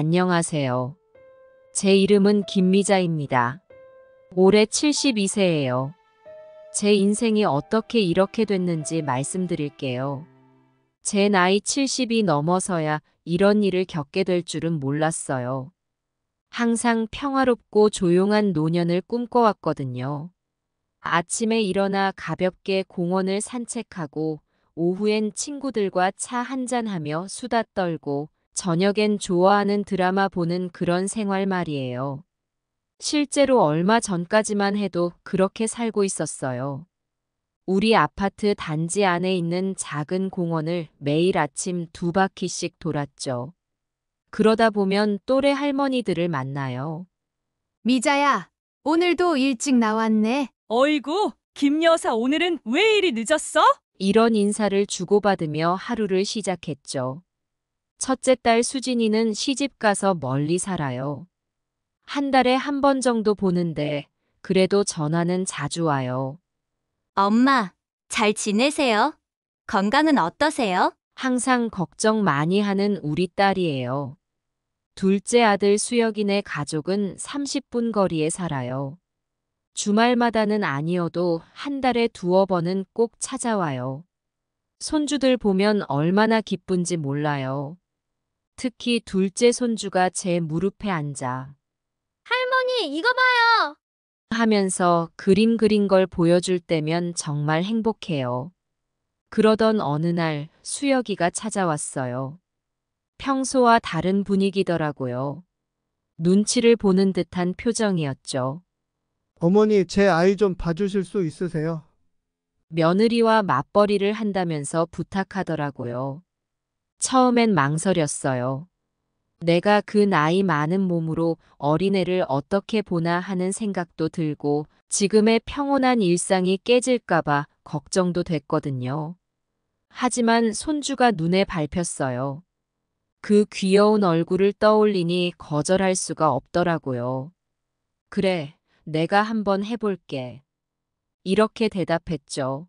안녕하세요. 제 이름은 김미자입니다. 올해 72세예요. 제 인생이 어떻게 이렇게 됐는지 말씀드릴게요. 제 나이 70이 넘어서야 이런 일을 겪게 될 줄은 몰랐어요. 항상 평화롭고 조용한 노년을 꿈꿔왔거든요. 아침에 일어나 가볍게 공원을 산책하고 오후엔 친구들과 차 한잔하며 수다 떨고 저녁엔 좋아하는 드라마 보는 그런 생활 말이에요. 실제로 얼마 전까지만 해도 그렇게 살고 있었어요. 우리 아파트 단지 안에 있는 작은 공원을 매일 아침 2바퀴씩 돌았죠. 그러다 보면 또래 할머니들을 만나요. 미자야, 오늘도 일찍 나왔네. 어이구, 김 여사 오늘은 왜 이리 늦었어? 이런 인사를 주고받으며 하루를 시작했죠. 첫째 딸 수진이는 시집 가서 멀리 살아요. 한 달에 한 번 정도 보는데 그래도 전화는 자주 와요. 엄마, 잘 지내세요? 건강은 어떠세요? 항상 걱정 많이 하는 우리 딸이에요. 둘째 아들 수혁이네 가족은 30분 거리에 살아요. 주말마다는 아니어도 한 달에 2번은 꼭 찾아와요. 손주들 보면 얼마나 기쁜지 몰라요. 특히 둘째 손주가 제 무릎에 앉아 할머니, 이거 봐요. 하면서 그림 그린 걸 보여줄 때면 정말 행복해요. 그러던 어느 날 수혁이가 찾아왔어요. 평소와 다른 분위기더라고요. 눈치를 보는 듯한 표정이었죠. 어머니, 제 아이 좀 봐주실 수 있으세요? 며느리와 맞벌이를 한다면서 부탁하더라고요. 처음엔 망설였어요. 내가 그 나이 많은 몸으로 어린애를 어떻게 보나 하는 생각도 들고 지금의 평온한 일상이 깨질까봐 걱정도 됐거든요. 하지만 손주가 눈에 밟혔어요. 그 귀여운 얼굴을 떠올리니 거절할 수가 없더라고요. 그래, 내가 한번 해볼게. 이렇게 대답했죠.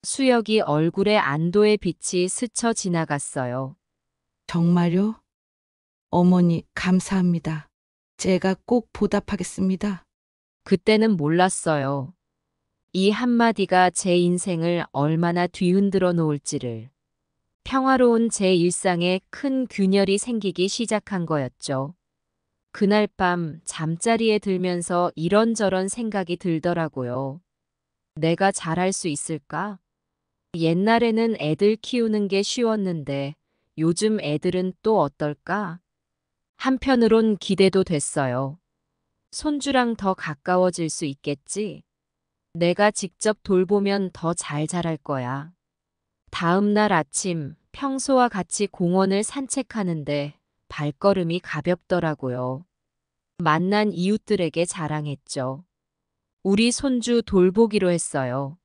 수혁이 얼굴에 안도의 빛이 스쳐 지나갔어요. 정말요? 어머니, 감사합니다. 제가 꼭 보답하겠습니다. 그때는 몰랐어요. 이 한마디가 제 인생을 얼마나 뒤흔들어 놓을지를. 평화로운 제 일상에 큰 균열이 생기기 시작한 거였죠. 그날 밤 잠자리에 들면서 이런저런 생각이 들더라고요. 내가 잘할 수 있을까? 옛날에는 애들 키우는 게 쉬웠는데 요즘 애들은 또 어떨까? 한편으론 기대도 됐어요. 손주랑 더 가까워질 수 있겠지? 내가 직접 돌보면 더 잘 자랄 거야. 다음 날 아침 평소와 같이 공원을 산책하는데 발걸음이 가볍더라고요. 만난 이웃들에게 자랑했죠. 우리 손주 돌보기로 했어요.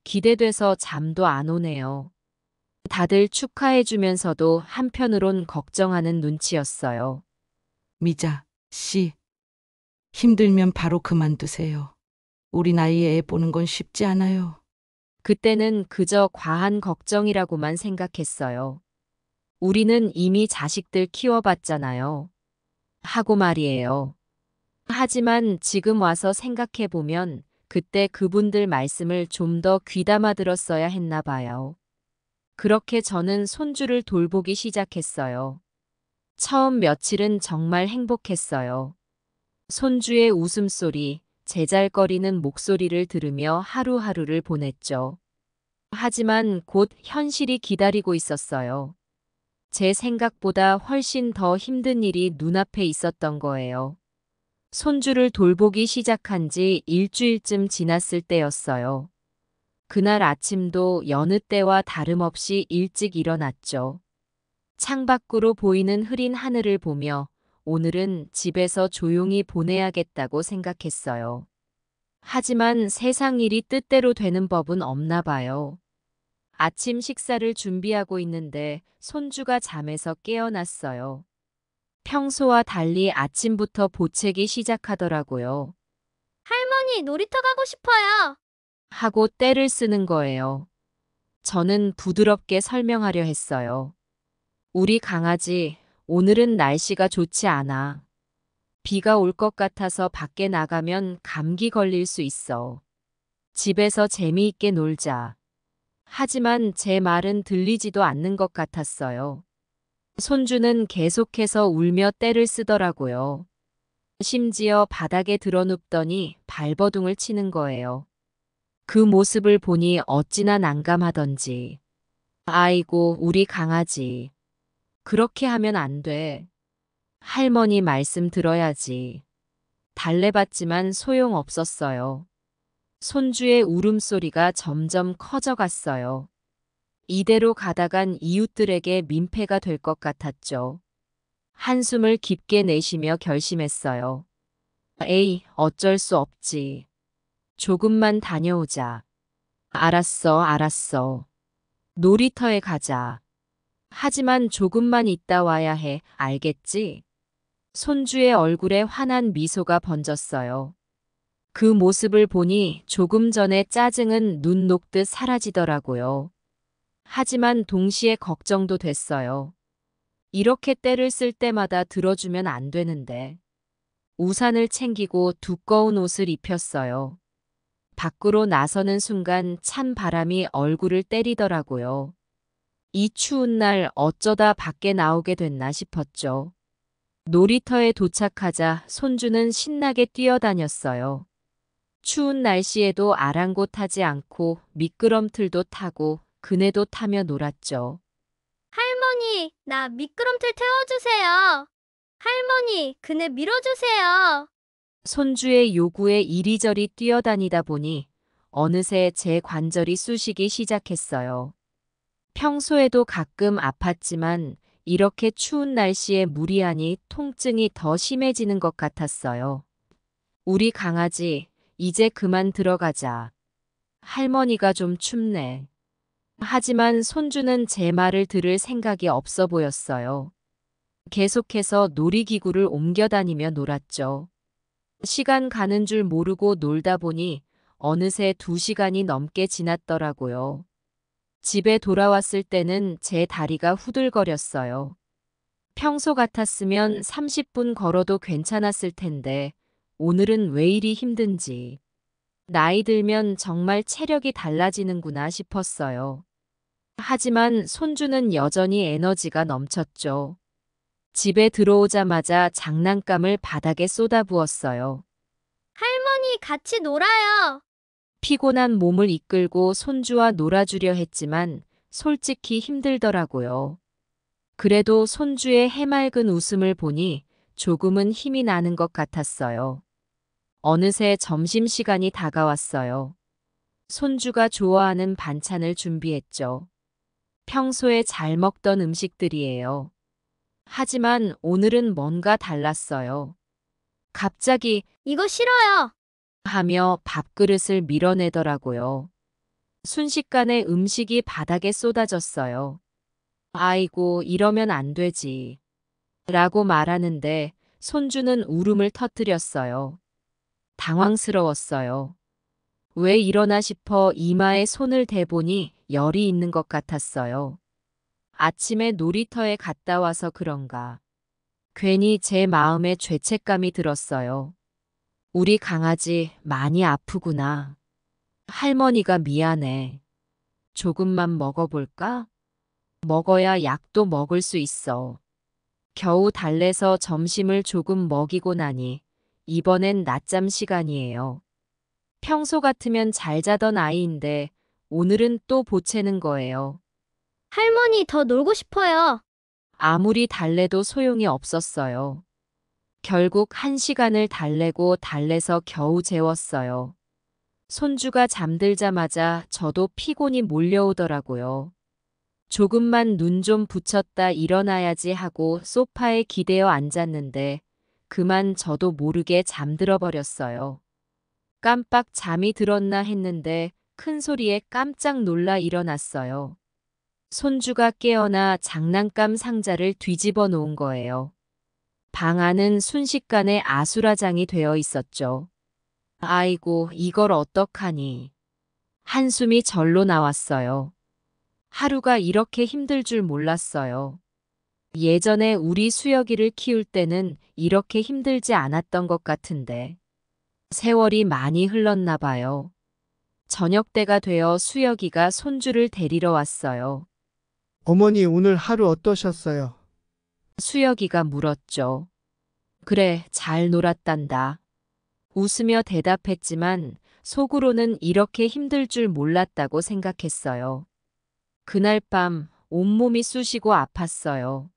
기대돼서 잠도 안 오네요. 다들 축하해주면서도 한편으론 걱정하는 눈치였어요. 미자, 씨. 힘들면 바로 그만두세요. 우리 나이에 애 보는 건 쉽지 않아요. 그때는 그저 과한 걱정이라고만 생각했어요. 우리는 이미 자식들 키워봤잖아요. 하고 말이에요. 하지만 지금 와서 생각해보면 그때 그분들 말씀을 좀 더 귀담아 들었어야 했나 봐요. 그렇게 저는 손주를 돌보기 시작했어요. 처음 며칠은 정말 행복했어요. 손주의 웃음소리, 제잘거리는 목소리를 들으며 하루하루를 보냈죠. 하지만 곧 현실이 기다리고 있었어요. 제 생각보다 훨씬 더 힘든 일이 눈앞에 있었던 거예요. 손주를 돌보기 시작한 지 일주일쯤 지났을 때였어요. 그날 아침도 여느 때와 다름없이 일찍 일어났죠. 창밖으로 보이는 흐린 하늘을 보며 오늘은 집에서 조용히 보내야겠다고 생각했어요. 하지만 세상 일이 뜻대로 되는 법은 없나 봐요. 아침 식사를 준비하고 있는데 손주가 잠에서 깨어났어요. 평소와 달리 아침부터 보채기 시작하더라고요. 할머니, 놀이터 가고 싶어요. 하고 떼를 쓰는 거예요. 저는 부드럽게 설명하려 했어요. 우리 강아지 오늘은 날씨가 좋지 않아. 비가 올 것 같아서 밖에 나가면 감기 걸릴 수 있어. 집에서 재미있게 놀자. 하지만 제 말은 들리지도 않는 것 같았어요. 손주는 계속해서 울며 떼를 쓰더라고요. 심지어 바닥에 드러눕더니 발버둥을 치는 거예요. 그 모습을 보니 어찌나 난감하던지. 아이고, 우리 강아지. 그렇게 하면 안 돼. 할머니 말씀 들어야지. 달래봤지만 소용없었어요. 손주의 울음소리가 점점 커져갔어요. 이대로 가다간 이웃들에게 민폐가 될 것 같았죠. 한숨을 깊게 내쉬며 결심했어요. 에이, 어쩔 수 없지. 조금만 다녀오자. 알았어, 알았어. 놀이터에 가자. 하지만 조금만 있다 와야 해, 알겠지? 손주의 얼굴에 환한 미소가 번졌어요. 그 모습을 보니 조금 전에 짜증은 눈 녹듯 사라지더라고요. 하지만 동시에 걱정도 됐어요. 이렇게 떼를 쓸 때마다 들어주면 안 되는데. 우산을 챙기고 두꺼운 옷을 입혔어요. 밖으로 나서는 순간 찬 바람이 얼굴을 때리더라고요. 이 추운 날 어쩌다 밖에 나오게 됐나 싶었죠. 놀이터에 도착하자 손주는 신나게 뛰어다녔어요. 추운 날씨에도 아랑곳하지 않고 미끄럼틀도 타고 그네도 타며 놀았죠. 할머니, 나 미끄럼틀 태워주세요. 할머니, 그네 밀어주세요. 손주의 요구에 이리저리 뛰어다니다 보니 어느새 제 관절이 쑤시기 시작했어요. 평소에도 가끔 아팠지만 이렇게 추운 날씨에 무리하니 통증이 더 심해지는 것 같았어요. 우리 강아지, 이제 그만 들어가자. 할머니가 좀 춥네. 하지만 손주는 제 말을 들을 생각이 없어 보였어요. 계속해서 놀이기구를 옮겨다니며 놀았죠. 시간 가는 줄 모르고 놀다 보니 어느새 2시간이 넘게 지났더라고요. 집에 돌아왔을 때는 제 다리가 후들거렸어요. 평소 같았으면 30분 걸어도 괜찮았을 텐데 오늘은 왜 이리 힘든지. 나이 들면 정말 체력이 달라지는구나 싶었어요. 하지만 손주는 여전히 에너지가 넘쳤죠. 집에 들어오자마자 장난감을 바닥에 쏟아부었어요. 할머니, 같이 놀아요. 피곤한 몸을 이끌고 손주와 놀아주려 했지만 솔직히 힘들더라고요. 그래도 손주의 해맑은 웃음을 보니 조금은 힘이 나는 것 같았어요. 어느새 점심시간이 다가왔어요. 손주가 좋아하는 반찬을 준비했죠. 평소에 잘 먹던 음식들이에요. 하지만 오늘은 뭔가 달랐어요. 갑자기 이거 싫어요. 하며 밥그릇을 밀어내더라고요. 순식간에 음식이 바닥에 쏟아졌어요. 아이고, 이러면 안 되지. 라고 말하는데 손주는 울음을 터뜨렸어요. 당황스러웠어요. 왜 이러나 싶어 이마에 손을 대보니 열이 있는 것 같았어요. 아침에 놀이터에 갔다 와서 그런가. 괜히 제 마음에 죄책감이 들었어요. 우리 강아지 많이 아프구나. 할머니가 미안해. 조금만 먹어볼까? 먹어야 약도 먹을 수 있어. 겨우 달래서 점심을 조금 먹이고 나니 이번엔 낮잠 시간이에요. 평소 같으면 잘 자던 아이인데 오늘은 또 보채는 거예요. 할머니, 더 놀고 싶어요. 아무리 달래도 소용이 없었어요. 결국 1시간을 달래고 달래서 겨우 재웠어요. 손주가 잠들자마자 저도 피곤이 몰려오더라고요. 조금만 눈 좀 붙였다 일어나야지 하고 소파에 기대어 앉았는데 그만 저도 모르게 잠들어 버렸어요. 깜빡 잠이 들었나 했는데 큰 소리에 깜짝 놀라 일어났어요. 손주가 깨어나 장난감 상자를 뒤집어 놓은 거예요. 방 안은 순식간에 아수라장이 되어 있었죠. 아이고, 이걸 어떡하니. 한숨이 절로 나왔어요. 하루가 이렇게 힘들 줄 몰랐어요. 예전에 우리 수혁이를 키울 때는 이렇게 힘들지 않았던 것 같은데. 세월이 많이 흘렀나 봐요. 저녁 때가 되어 수혁이가 손주를 데리러 왔어요. 어머니 오늘 하루 어떠셨어요? 수혁이가 물었죠. 그래, 잘 놀았단다. 웃으며 대답했지만 속으로는 이렇게 힘들 줄 몰랐다고 생각했어요. 그날 밤 온몸이 쑤시고 아팠어요.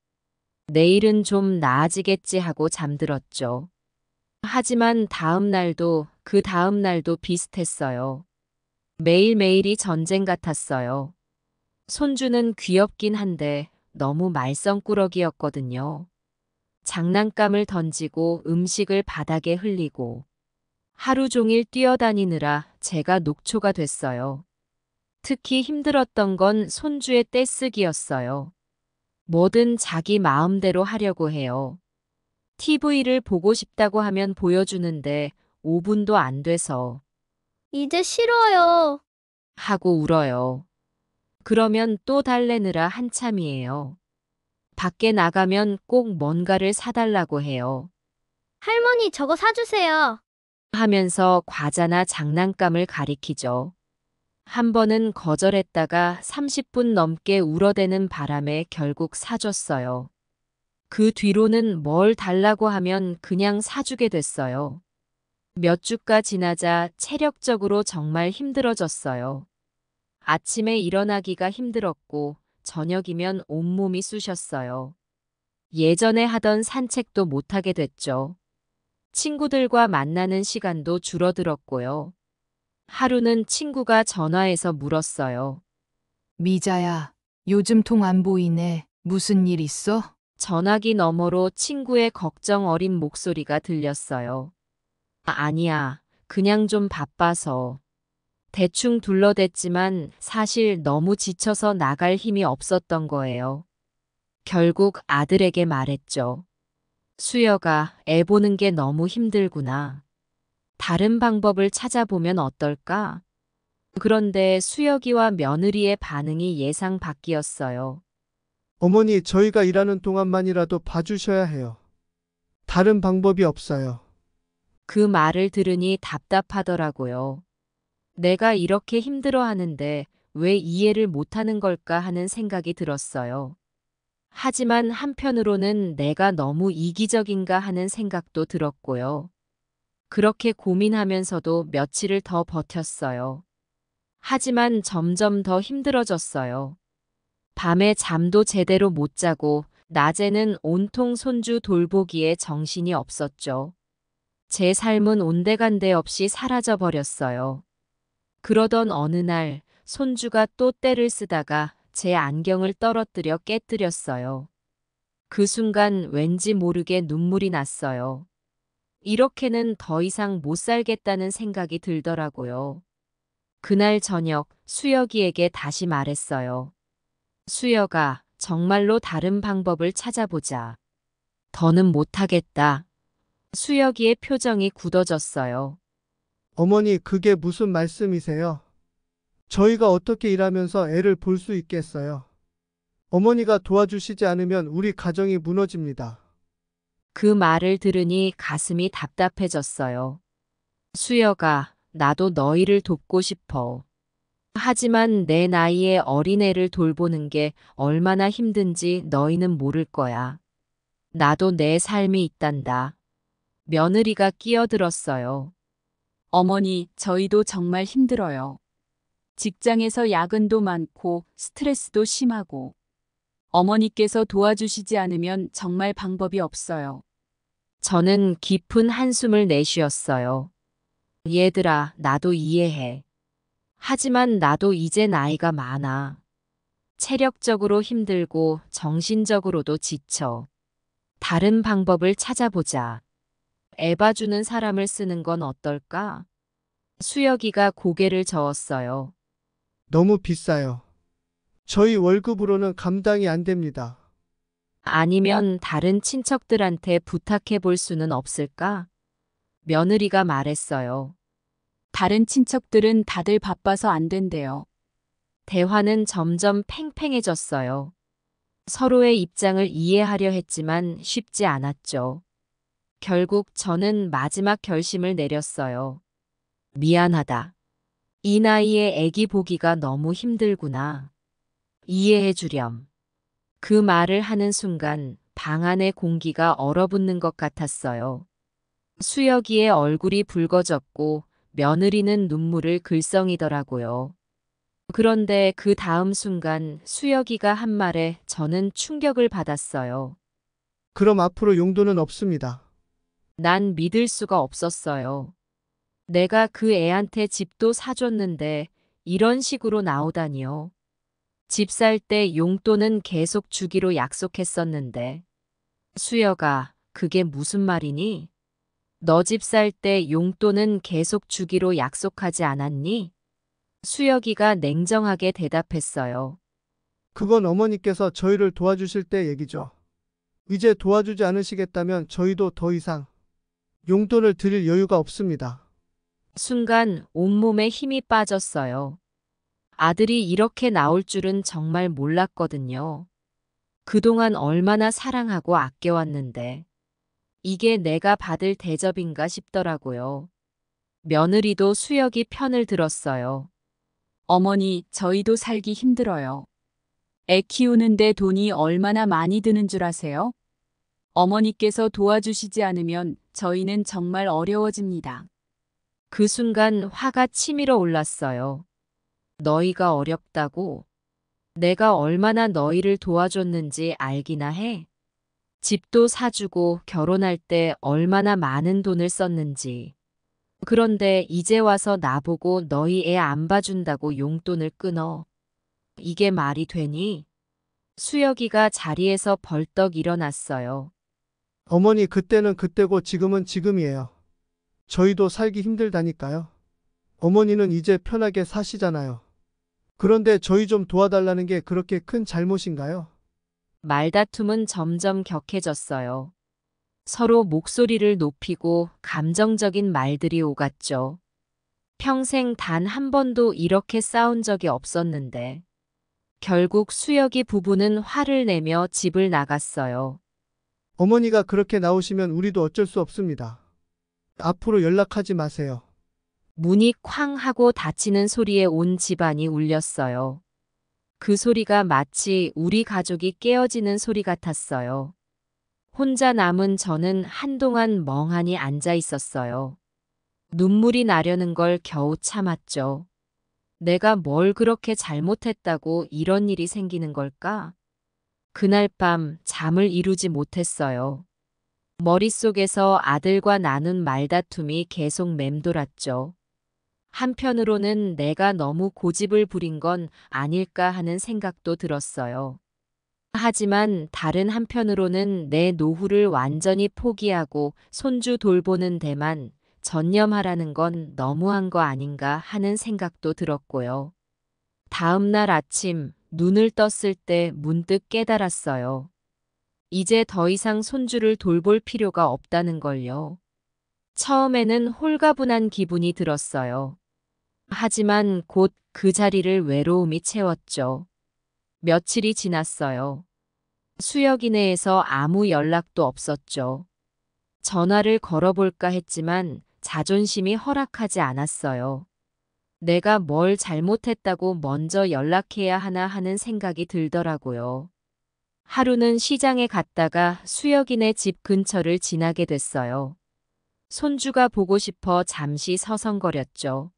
내일은 좀 나아지겠지 하고 잠들었죠. 하지만 다음 날도 그 다음 날도 비슷했어요. 매일매일이 전쟁 같았어요. 손주는 귀엽긴 한데 너무 말썽꾸러기였거든요. 장난감을 던지고 음식을 바닥에 흘리고 하루 종일 뛰어다니느라 제가 녹초가 됐어요. 특히 힘들었던 건 손주의 떼쓰기였어요. 뭐든 자기 마음대로 하려고 해요. TV를 보고 싶다고 하면 보여주는데 5분도 안 돼서 이제 싫어요. 하고 울어요. 그러면 또 달래느라 한참이에요. 밖에 나가면 꼭 뭔가를 사달라고 해요. 할머니 저거 사주세요. 하면서 과자나 장난감을 가리키죠. 한 번은 거절했다가 30분 넘게 울어대는 바람에 결국 사줬어요. 그 뒤로는 뭘 달라고 하면 그냥 사주게 됐어요. 몇 주가 지나자 체력적으로 정말 힘들어졌어요. 아침에 일어나기가 힘들었고 저녁이면 온몸이 쑤셨어요. 예전에 하던 산책도 못하게 됐죠. 친구들과 만나는 시간도 줄어들었고요. 하루는 친구가 전화해서 물었어요. 미자야, 요즘 통 안 보이네. 무슨 일 있어? 전화기 너머로 친구의 걱정 어린 목소리가 들렸어요. 아니야, 그냥 좀 바빠서. 대충 둘러댔지만 사실 너무 지쳐서 나갈 힘이 없었던 거예요. 결국 아들에게 말했죠. 수여가 애 보는 게 너무 힘들구나. 다른 방법을 찾아보면 어떨까? 그런데 수혁이와 며느리의 반응이 예상 밖이었어요. 어머니 저희가 일하는 동안만이라도 봐주셔야 해요. 다른 방법이 없어요. 그 말을 들으니 답답하더라고요. 내가 이렇게 힘들어하는데 왜 이해를 못하는 걸까 하는 생각이 들었어요. 하지만 한편으로는 내가 너무 이기적인가 하는 생각도 들었고요. 그렇게 고민하면서도 며칠을 더 버텼어요. 하지만 점점 더 힘들어졌어요. 밤에 잠도 제대로 못 자고 낮에는 온통 손주 돌보기에 정신이 없었죠. 제 삶은 온데간데 없이 사라져 버렸어요. 그러던 어느 날 손주가 또 떼를 쓰다가 제 안경을 떨어뜨려 깨뜨렸어요. 그 순간 왠지 모르게 눈물이 났어요. 이렇게는 더 이상 못 살겠다는 생각이 들더라고요. 그날 저녁 수혁이에게 다시 말했어요. 수혁아, 정말로 다른 방법을 찾아보자. 더는 못하겠다. 수혁이의 표정이 굳어졌어요. 어머니 그게 무슨 말씀이세요? 저희가 어떻게 일하면서 애를 볼 수 있겠어요? 어머니가 도와주시지 않으면 우리 가정이 무너집니다. 그 말을 들으니 가슴이 답답해졌어요. 수혁아, 나도 너희를 돕고 싶어. 하지만 내 나이에 어린애를 돌보는 게 얼마나 힘든지 너희는 모를 거야. 나도 내 삶이 있단다. 며느리가 끼어들었어요. 어머니, 저희도 정말 힘들어요. 직장에서 야근도 많고 스트레스도 심하고 어머니께서 도와주시지 않으면 정말 방법이 없어요. 저는 깊은 한숨을 내쉬었어요. 얘들아, 나도 이해해. 하지만 나도 이제 나이가 많아. 체력적으로 힘들고 정신적으로도 지쳐. 다른 방법을 찾아보자. 애 봐주는 사람을 쓰는 건 어떨까? 수혁이가 고개를 저었어요. 너무 비싸요. 저희 월급으로는 감당이 안 됩니다. 아니면 다른 친척들한테 부탁해 볼 수는 없을까? 며느리가 말했어요. 다른 친척들은 다들 바빠서 안 된대요. 대화는 점점 팽팽해졌어요. 서로의 입장을 이해하려 했지만 쉽지 않았죠. 결국 저는 마지막 결심을 내렸어요. 미안하다. 이 나이에 애기 보기가 너무 힘들구나. 이해해 주렴. 그 말을 하는 순간 방 안의 공기가 얼어붙는 것 같았어요. 수혁이의 얼굴이 붉어졌고 며느리는 눈물을 글썽이더라고요. 그런데 그 다음 순간 수혁이가 한 말에 저는 충격을 받았어요. 그럼 앞으로 용돈은 없습니다. 난 믿을 수가 없었어요. 내가 그 애한테 집도 사줬는데 이런 식으로 나오다니요. 집 살 때 용돈은 계속 주기로 약속했었는데. 수혁아, 그게 무슨 말이니? 너 집 살 때 용돈은 계속 주기로 약속하지 않았니? 수혁이가 냉정하게 대답했어요. 그건 어머니께서 저희를 도와주실 때 얘기죠. 이제 도와주지 않으시겠다면 저희도 더 이상 용돈을 드릴 여유가 없습니다. 순간 온몸에 힘이 빠졌어요. 아들이 이렇게 나올 줄은 정말 몰랐거든요. 그동안 얼마나 사랑하고 아껴왔는데 이게 내가 받을 대접인가 싶더라고요. 며느리도 수혁이 편을 들었어요. 어머니, 저희도 살기 힘들어요. 애 키우는데 돈이 얼마나 많이 드는 줄 아세요? 어머니께서 도와주시지 않으면 저희는 정말 어려워집니다. 그 순간 화가 치밀어 올랐어요. 너희가 어렵다고? 내가 얼마나 너희를 도와줬는지 알기나 해? 집도 사주고 결혼할 때 얼마나 많은 돈을 썼는지. 그런데 이제 와서 나보고 너희 애 안 봐준다고 용돈을 끊어. 이게 말이 되니? 수혁이가 자리에서 벌떡 일어났어요. 어머니, 그때는 그때고 지금은 지금이에요. 저희도 살기 힘들다니까요. 어머니는 이제 편하게 사시잖아요. 그런데 저희 좀 도와달라는 게 그렇게 큰 잘못인가요? 말다툼은 점점 격해졌어요. 서로 목소리를 높이고 감정적인 말들이 오갔죠. 평생 단 한 번도 이렇게 싸운 적이 없었는데. 결국 수혁이 부부는 화를 내며 집을 나갔어요. 어머니가 그렇게 나오시면 우리도 어쩔 수 없습니다. 앞으로 연락하지 마세요. 문이 쾅 하고 닫히는 소리에 온 집안이 울렸어요. 그 소리가 마치 우리 가족이 깨어지는 소리 같았어요. 혼자 남은 저는 한동안 멍하니 앉아 있었어요. 눈물이 나려는 걸 겨우 참았죠. 내가 뭘 그렇게 잘못했다고 이런 일이 생기는 걸까? 그날 밤 잠을 이루지 못했어요. 머릿속에서 아들과 나눈 말다툼이 계속 맴돌았죠. 한편으로는 내가 너무 고집을 부린 건 아닐까 하는 생각도 들었어요. 하지만 다른 한편으로는 내 노후를 완전히 포기하고 손주 돌보는 데만 전념하라는 건 너무한 거 아닌가 하는 생각도 들었고요. 다음 날 아침 눈을 떴을 때 문득 깨달았어요. 이제 더 이상 손주를 돌볼 필요가 없다는 걸요. 처음에는 홀가분한 기분이 들었어요. 하지만 곧 그 자리를 외로움이 채웠죠. 며칠이 지났어요. 수혁이네에서 아무 연락도 없었죠. 전화를 걸어볼까 했지만 자존심이 허락하지 않았어요. 내가 뭘 잘못했다고 먼저 연락해야 하나 하는 생각이 들더라고요. 하루는 시장에 갔다가 수혁이네 집 근처를 지나게 됐어요. 손주가 보고 싶어 잠시 서성거렸죠.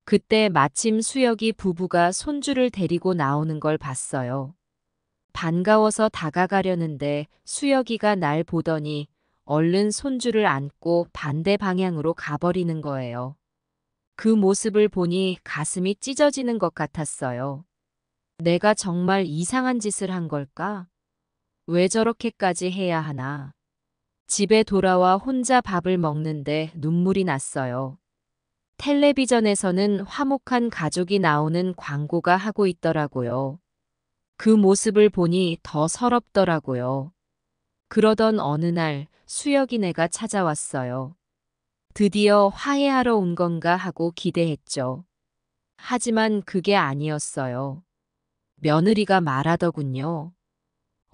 그때 마침 수혁이 부부가 손주를 데리고 나오는 걸 봤어요. 반가워서 다가가려는데 수혁이가 날 보더니 얼른 손주를 안고 반대 방향으로 가버리는 거예요. 그 모습을 보니 가슴이 찢어지는 것 같았어요. 내가 정말 이상한 짓을 한 걸까? 왜 저렇게까지 해야 하나? 집에 돌아와 혼자 밥을 먹는데 눈물이 났어요. 텔레비전에서는 화목한 가족이 나오는 광고가 하고 있더라고요. 그 모습을 보니 더 서럽더라고요. 그러던 어느 날 수혁이네가 찾아왔어요. 드디어 화해하러 온 건가 하고 기대했죠. 하지만 그게 아니었어요. 며느리가 말하더군요.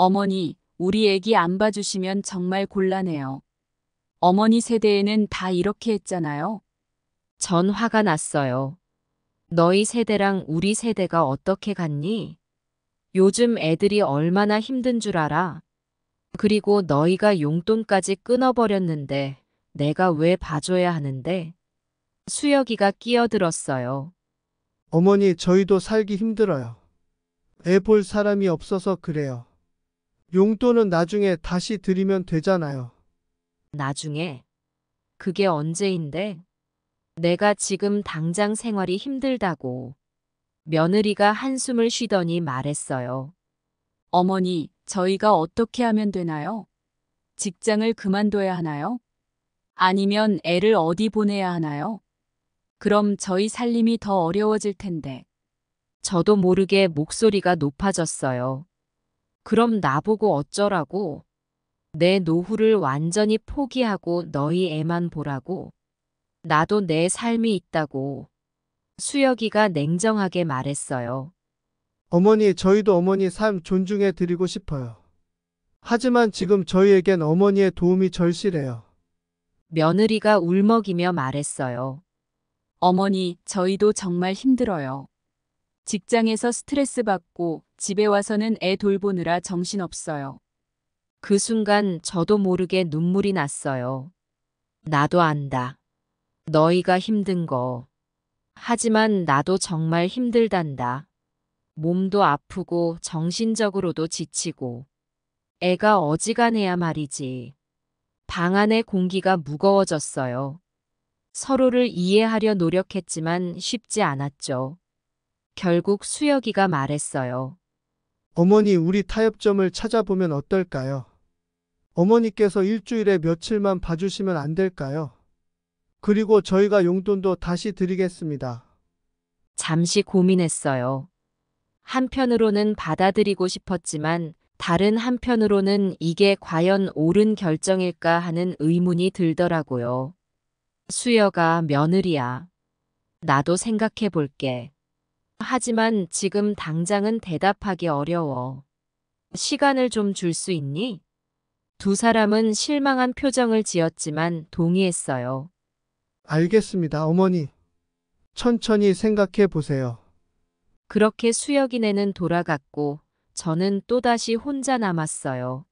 어머니, 우리 애기 안 봐주시면 정말 곤란해요. 어머니 세대에는 다 이렇게 했잖아요. 전 화가 났어요. 너희 세대랑 우리 세대가 어떻게 같니? 요즘 애들이 얼마나 힘든 줄 알아? 그리고 너희가 용돈까지 끊어버렸는데 내가 왜 봐줘야 하는데? 수혁이가 끼어들었어요. 어머니, 저희도 살기 힘들어요. 애 볼 사람이 없어서 그래요. 용돈은 나중에 다시 드리면 되잖아요. 나중에. 그게 언제인데? 내가 지금 당장 생활이 힘들다고. 며느리가 한숨을 쉬더니 말했어요. 어머니, 저희가 어떻게 하면 되나요? 직장을 그만둬야 하나요? 아니면 애를 어디 보내야 하나요? 그럼 저희 살림이 더 어려워질 텐데. 저도 모르게 목소리가 높아졌어요. 그럼 나보고 어쩌라고? 내 노후를 완전히 포기하고 너희 애만 보라고? 나도 내 삶이 있다고. 수혁이가 냉정하게 말했어요. 어머니, 저희도 어머니 삶 존중해 드리고 싶어요. 하지만 지금 저희에겐 어머니의 도움이 절실해요. 며느리가 울먹이며 말했어요. 어머니, 저희도 정말 힘들어요. 직장에서 스트레스 받고 집에 와서는 애 돌보느라 정신없어요. 그 순간 저도 모르게 눈물이 났어요. 나도 안다. 너희가 힘든 거. 하지만 나도 정말 힘들단다. 몸도 아프고 정신적으로도 지치고. 애가 어지간해야 말이지. 방 안의 공기가 무거워졌어요. 서로를 이해하려 노력했지만 쉽지 않았죠. 결국 수혁이가 말했어요. 어머니, 우리 타협점을 찾아보면 어떨까요? 어머니께서 일주일에 며칠만 봐주시면 안 될까요? 그리고 저희가 용돈도 다시 드리겠습니다. 잠시 고민했어요. 한편으로는 받아들이고 싶었지만 다른 한편으로는 이게 과연 옳은 결정일까 하는 의문이 들더라고요. 수혁아, 며느리야. 나도 생각해 볼게. 하지만 지금 당장은 대답하기 어려워. 시간을 좀 줄 수 있니? 두 사람은 실망한 표정을 지었지만 동의했어요. 알겠습니다, 어머니. 천천히 생각해 보세요. 그렇게 수혁이네는 돌아갔고 저는 또다시 혼자 남았어요.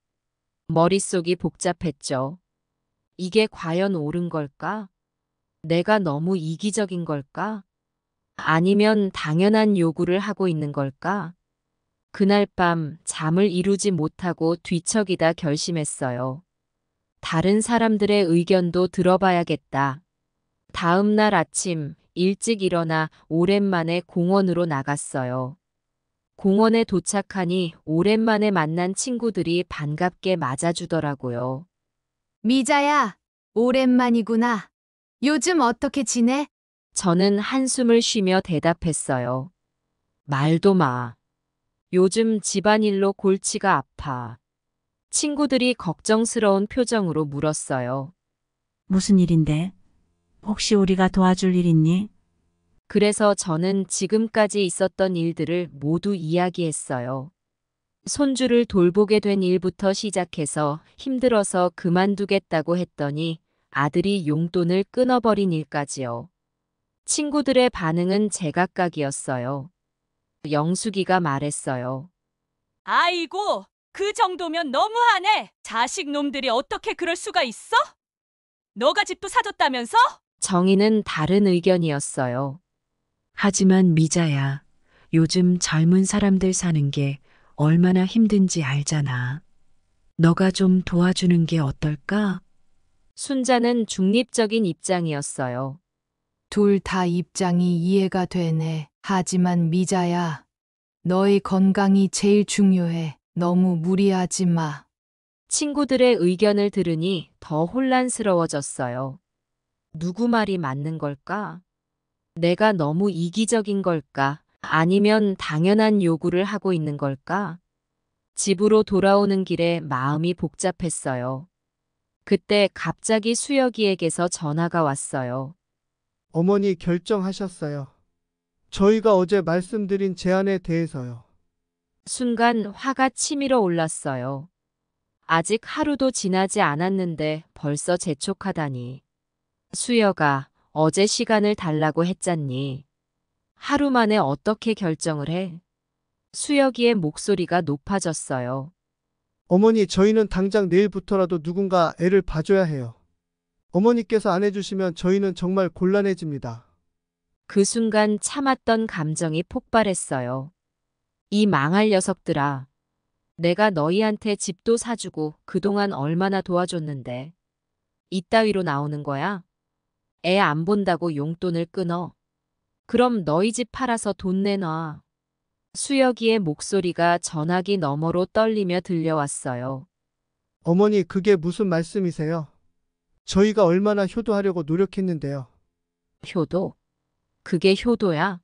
머릿속이 복잡했죠. 이게 과연 옳은 걸까? 내가 너무 이기적인 걸까? 아니면 당연한 요구를 하고 있는 걸까? 그날 밤 잠을 이루지 못하고 뒤척이다 결심했어요. 다른 사람들의 의견도 들어봐야겠다. 다음 날 아침 일찍 일어나 오랜만에 공원으로 나갔어요. 공원에 도착하니 오랜만에 만난 친구들이 반갑게 맞아주더라고요. 미자야, 오랜만이구나. 요즘 어떻게 지내? 저는 한숨을 쉬며 대답했어요. 말도 마. 요즘 집안일로 골치가 아파. 친구들이 걱정스러운 표정으로 물었어요. 무슨 일인데? 혹시 우리가 도와줄 일 있니? 그래서 저는 지금까지 있었던 일들을 모두 이야기했어요. 손주를 돌보게 된 일부터 시작해서 힘들어서 그만두겠다고 했더니 아들이 용돈을 끊어버린 일까지요. 친구들의 반응은 제각각이었어요. 영숙이가 말했어요. 아이고, 그 정도면 너무하네. 자식 놈들이 어떻게 그럴 수가 있어? 너가 집도 사줬다면서? 정희는 다른 의견이었어요. 하지만 미자야, 요즘 젊은 사람들 사는 게 얼마나 힘든지 알잖아. 너가 좀 도와주는 게 어떨까? 순자는 중립적인 입장이었어요. 둘 다 입장이 이해가 되네. 하지만 미자야, 너의 건강이 제일 중요해. 너무 무리하지 마. 친구들의 의견을 들으니 더 혼란스러워졌어요. 누구 말이 맞는 걸까? 내가 너무 이기적인 걸까? 아니면 당연한 요구를 하고 있는 걸까? 집으로 돌아오는 길에 마음이 복잡했어요. 그때 갑자기 수혁이에게서 전화가 왔어요. 어머니, 결정하셨어요. 저희가 어제 말씀드린 제안에 대해서요. 순간 화가 치밀어 올랐어요. 아직 하루도 지나지 않았는데 벌써 재촉하다니. 수여가 어제 시간을 달라고 했잖니. 하루 만에 어떻게 결정을 해? 수여기의 목소리가 높아졌어요. 어머니, 저희는 당장 내일부터라도 누군가 애를 봐줘야 해요. 어머니께서 안 해주시면 저희는 정말 곤란해집니다. 그 순간 참았던 감정이 폭발했어요. 이 망할 녀석들아. 내가 너희한테 집도 사주고 그동안 얼마나 도와줬는데. 이따위로 나오는 거야? 애 안 본다고 용돈을 끊어. 그럼 너희 집 팔아서 돈 내놔. 수여기의 목소리가 전화기 너머로 떨리며 들려왔어요. 어머니, 그게 무슨 말씀이세요? 저희가 얼마나 효도하려고 노력했는데요. 효도? 그게 효도야?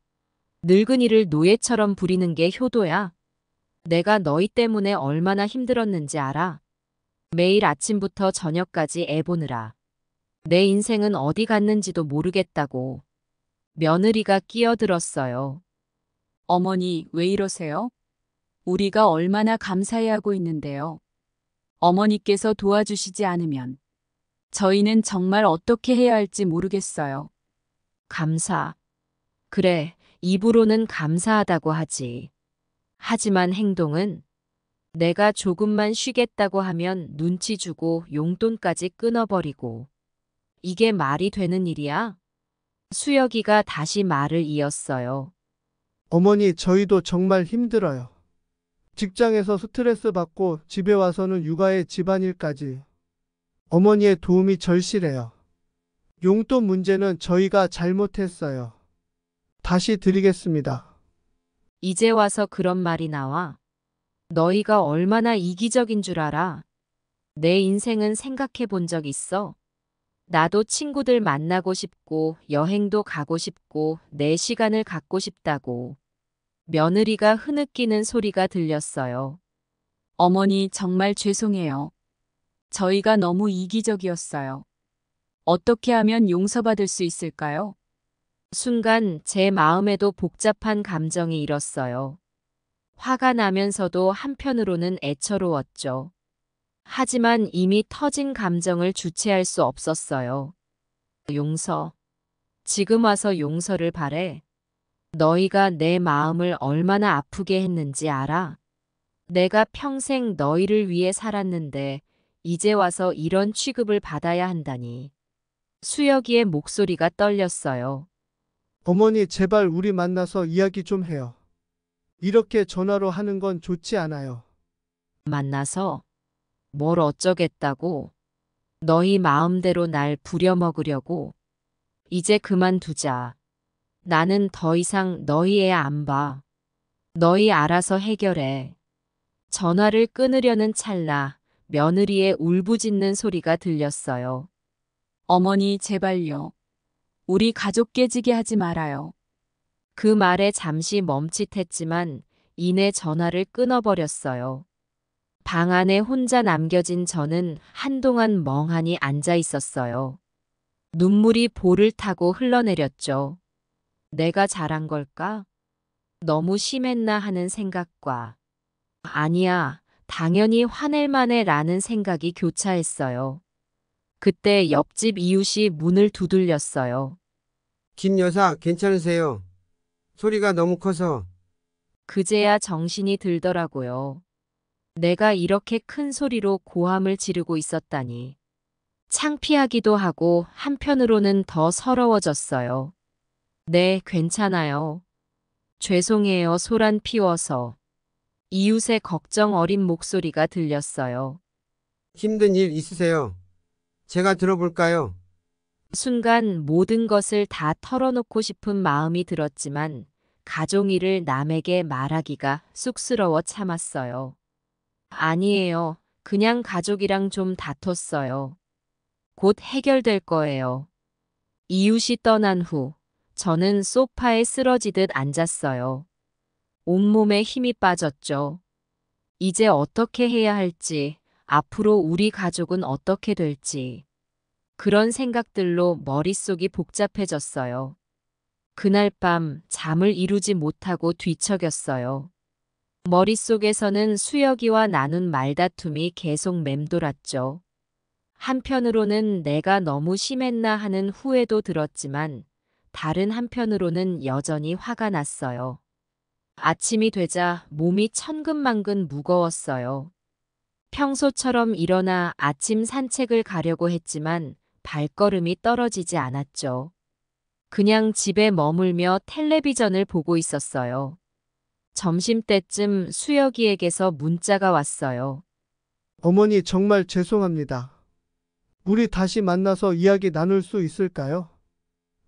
늙은이를 노예처럼 부리는 게 효도야? 내가 너희 때문에 얼마나 힘들었는지 알아? 매일 아침부터 저녁까지 애 보느라. 내 인생은 어디 갔는지도 모르겠다고. 며느리가 끼어들었어요. 어머니, 왜 이러세요? 우리가 얼마나 감사해하고 있는데요. 어머니께서 도와주시지 않으면 저희는 정말 어떻게 해야 할지 모르겠어요. 감사. 그래, 입으로는 감사하다고 하지. 하지만 행동은 내가 조금만 쉬겠다고 하면 눈치 주고 용돈까지 끊어버리고. 이게 말이 되는 일이야? 수여기가 다시 말을 이었어요. 어머니, 저희도 정말 힘들어요. 직장에서 스트레스 받고 집에 와서는 육아에 집안일까지. 어머니의 도움이 절실해요. 용돈 문제는 저희가 잘못했어요. 다시 드리겠습니다. 이제 와서 그런 말이 나와. 너희가 얼마나 이기적인 줄 알아? 내 인생은 생각해 본 적 있어? 나도 친구들 만나고 싶고 여행도 가고 싶고 내 시간을 갖고 싶다고. 며느리가 흐느끼는 소리가 들렸어요. 어머니, 정말 죄송해요. 저희가 너무 이기적이었어요. 어떻게 하면 용서받을 수 있을까요? 순간 제 마음에도 복잡한 감정이 일었어요. 화가 나면서도 한편으로는 애처로웠죠. 하지만 이미 터진 감정을 주체할 수 없었어요. 용서. 지금 와서 용서를 바래. 너희가 내 마음을 얼마나 아프게 했는지 알아? 내가 평생 너희를 위해 살았는데 이제 와서 이런 취급을 받아야 한다니. 수여기의 목소리가 떨렸어요. 어머니, 제발 우리 만나서 이야기 좀 해요. 이렇게 전화로 하는 건 좋지 않아요. 만나서? 뭘 어쩌겠다고? 너희 마음대로 날 부려먹으려고? 이제 그만두자. 나는 더 이상 너희 애 안 봐. 너희 알아서 해결해. 전화를 끊으려는 찰나 며느리의 울부짖는 소리가 들렸어요. 어머니, 제발요. 우리 가족 깨지게 하지 말아요. 그 말에 잠시 멈칫했지만 이내 전화를 끊어버렸어요. 방 안에 혼자 남겨진 저는 한동안 멍하니 앉아 있었어요. 눈물이 볼을 타고 흘러내렸죠. 내가 잘한 걸까? 너무 심했나 하는 생각과 아니야, 당연히 화낼 만해 라는 생각이 교차했어요. 그때 옆집 이웃이 문을 두들렸어요. 김 여사, 괜찮으세요? 소리가 너무 커서. 그제야 정신이 들더라고요. 내가 이렇게 큰 소리로 고함을 지르고 있었다니. 창피하기도 하고 한편으로는 더 서러워졌어요. 네, 괜찮아요. 죄송해요. 소란 피워서. 이웃의 걱정 어린 목소리가 들렸어요. 힘든 일 있으세요? 제가 들어볼까요? 순간 모든 것을 다 털어놓고 싶은 마음이 들었지만 가족 일을 남에게 말하기가 쑥스러워 참았어요. 아니에요. 그냥 가족이랑 좀 다퉜어요. 곧 해결될 거예요. 이웃이 떠난 후 저는 소파에 쓰러지듯 앉았어요. 온몸에 힘이 빠졌죠. 이제 어떻게 해야 할지, 앞으로 우리 가족은 어떻게 될지. 그런 생각들로 머릿속이 복잡해졌어요. 그날 밤 잠을 이루지 못하고 뒤척였어요. 머릿속에서는 수혁이와 나눈 말다툼이 계속 맴돌았죠. 한편으로는 내가 너무 심했나 하는 후회도 들었지만 다른 한편으로는 여전히 화가 났어요. 아침이 되자 몸이 천근만근 무거웠어요. 평소처럼 일어나 아침 산책을 가려고 했지만 발걸음이 떨어지지 않았죠. 그냥 집에 머물며 텔레비전을 보고 있었어요. 점심때쯤 수혁이에게서 문자가 왔어요. 어머니 정말 죄송합니다. 우리 다시 만나서 이야기 나눌 수 있을까요?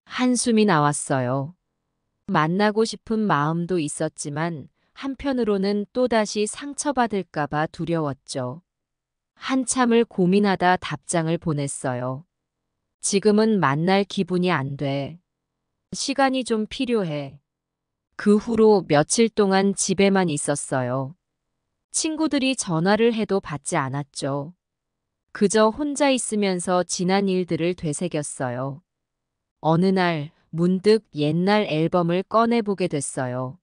한숨이 나왔어요. 만나고 싶은 마음도 있었지만 한편으로는 또다시 상처받을까봐 두려웠죠. 한참을 고민하다 답장을 보냈어요. 지금은 만날 기분이 안 돼. 시간이 좀 필요해. 그 후로 며칠 동안 집에만 있었어요. 친구들이 전화를 해도 받지 않았죠. 그저 혼자 있으면서 지난 일들을 되새겼어요. 어느 날 문득 옛날 앨범을 꺼내보게 됐어요.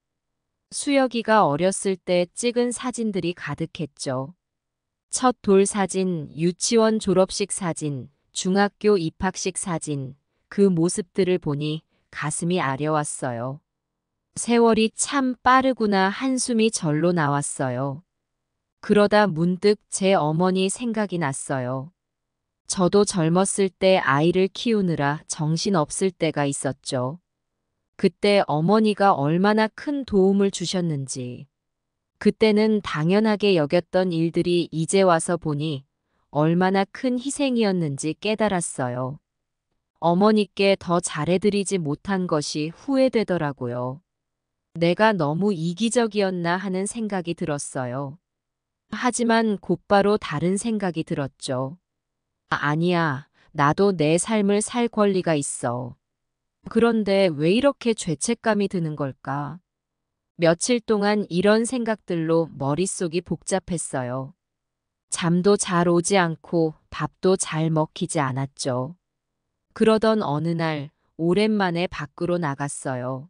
수혁이가 어렸을 때 찍은 사진들이 가득했죠. 첫 돌 사진, 유치원 졸업식 사진, 중학교 입학식 사진, 그 모습들을 보니 가슴이 아려왔어요. 세월이 참 빠르구나 한숨이 절로 나왔어요. 그러다 문득 제 어머니 생각이 났어요. 저도 젊었을 때 아이를 키우느라 정신없을 때가 있었죠. 그때 어머니가 얼마나 큰 도움을 주셨는지. 그때는 당연하게 여겼던 일들이 이제 와서 보니 얼마나 큰 희생이었는지 깨달았어요. 어머니께 더 잘해드리지 못한 것이 후회되더라고요. 내가 너무 이기적이었나 하는 생각이 들었어요. 하지만 곧바로 다른 생각이 들었죠. 아니야, 나도 내 삶을 살 권리가 있어. 그런데 왜 이렇게 죄책감이 드는 걸까? 며칠 동안 이런 생각들로 머릿속이 복잡했어요. 잠도 잘 오지 않고 밥도 잘 먹히지 않았죠. 그러던 어느 날 오랜만에 밖으로 나갔어요.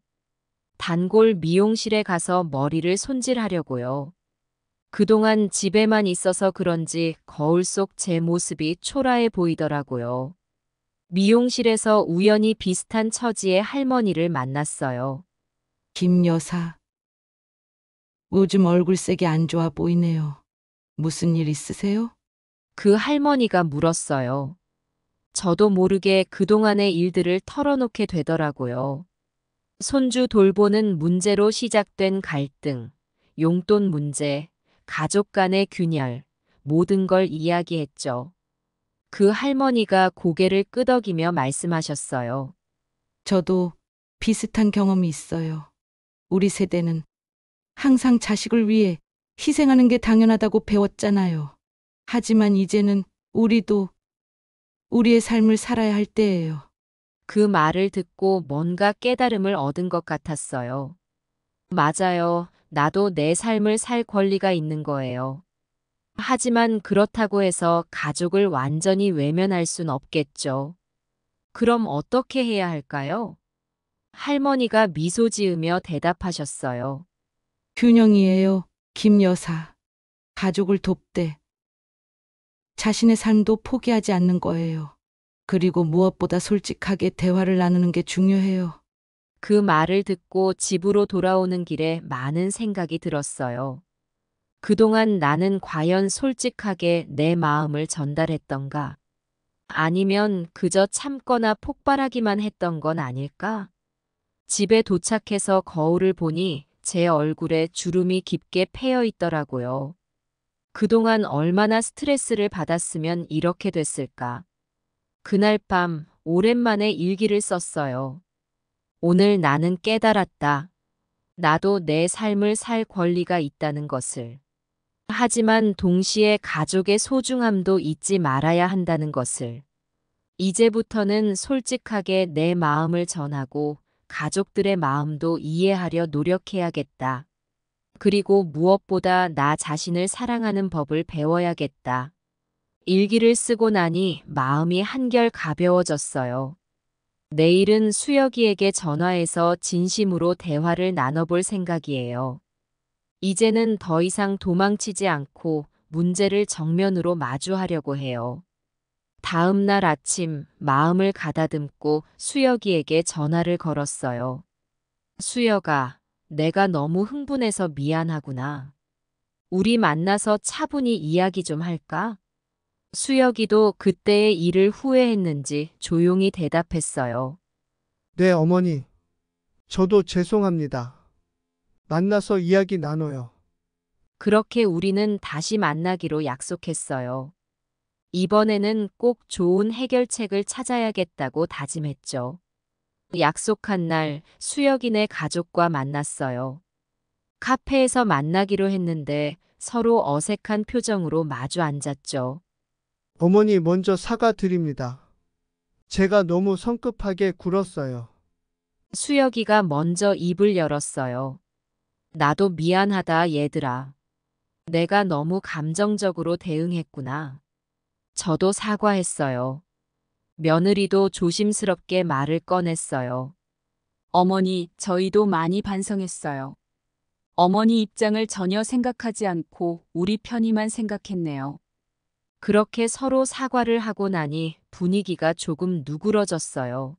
단골 미용실에 가서 머리를 손질하려고요. 그동안 집에만 있어서 그런지 거울 속 제 모습이 초라해 보이더라고요. 미용실에서 우연히 비슷한 처지의 할머니를 만났어요. 김 여사. 요즘 얼굴색이 안 좋아 보이네요. 무슨 일 있으세요? 그 할머니가 물었어요. 저도 모르게 그동안의 일들을 털어놓게 되더라고요. 손주 돌보는 문제로 시작된 갈등, 용돈 문제, 가족 간의 균열, 모든 걸 이야기했죠. 그 할머니가 고개를 끄덕이며 말씀하셨어요. 저도 비슷한 경험이 있어요. 우리 세대는 항상 자식을 위해 희생하는 게 당연하다고 배웠잖아요. 하지만 이제는 우리도 우리의 삶을 살아야 할 때예요. 그 말을 듣고 뭔가 깨달음을 얻은 것 같았어요. 맞아요. 나도 내 삶을 살 권리가 있는 거예요. 하지만 그렇다고 해서 가족을 완전히 외면할 순 없겠죠. 그럼 어떻게 해야 할까요? 할머니가 미소 지으며 대답하셨어요. 균형이에요, 김 여사. 가족을 돕되 자신의 삶도 포기하지 않는 거예요. 그리고 무엇보다 솔직하게 대화를 나누는 게 중요해요. 그 말을 듣고 집으로 돌아오는 길에 많은 생각이 들었어요. 그동안 나는 과연 솔직하게 내 마음을 전달했던가? 아니면 그저 참거나 폭발하기만 했던 건 아닐까? 집에 도착해서 거울을 보니 제 얼굴에 주름이 깊게 패여 있더라고요. 그동안 얼마나 스트레스를 받았으면 이렇게 됐을까? 그날 밤 오랜만에 일기를 썼어요. 오늘 나는 깨달았다. 나도 내 삶을 살 권리가 있다는 것을. 하지만 동시에 가족의 소중함도 잊지 말아야 한다는 것을. 이제부터는 솔직하게 내 마음을 전하고 가족들의 마음도 이해하려 노력해야겠다. 그리고 무엇보다 나 자신을 사랑하는 법을 배워야겠다. 일기를 쓰고 나니 마음이 한결 가벼워졌어요. 내일은 수혁이에게 전화해서 진심으로 대화를 나눠볼 생각이에요. 이제는 더 이상 도망치지 않고 문제를 정면으로 마주하려고 해요. 다음 날 아침 마음을 가다듬고 수혁이에게 전화를 걸었어요. 수혁아, 내가 너무 흥분해서 미안하구나. 우리 만나서 차분히 이야기 좀 할까? 수혁이도 그때의 일을 후회했는지 조용히 대답했어요. 네, 어머니. 저도 죄송합니다. 만나서 이야기 나눠요. 그렇게 우리는 다시 만나기로 약속했어요. 이번에는 꼭 좋은 해결책을 찾아야겠다고 다짐했죠. 약속한 날 수혁이네 가족과 만났어요. 카페에서 만나기로 했는데 서로 어색한 표정으로 마주 앉았죠. 어머니 먼저 사과드립니다. 제가 너무 성급하게 굴었어요. 수혁이가 먼저 입을 열었어요. 나도 미안하다, 얘들아. 내가 너무 감정적으로 대응했구나. 저도 사과했어요. 며느리도 조심스럽게 말을 꺼냈어요. 어머니, 저희도 많이 반성했어요. 어머니 입장을 전혀 생각하지 않고 우리 편의만 생각했네요. 그렇게 서로 사과를 하고 나니 분위기가 조금 누그러졌어요.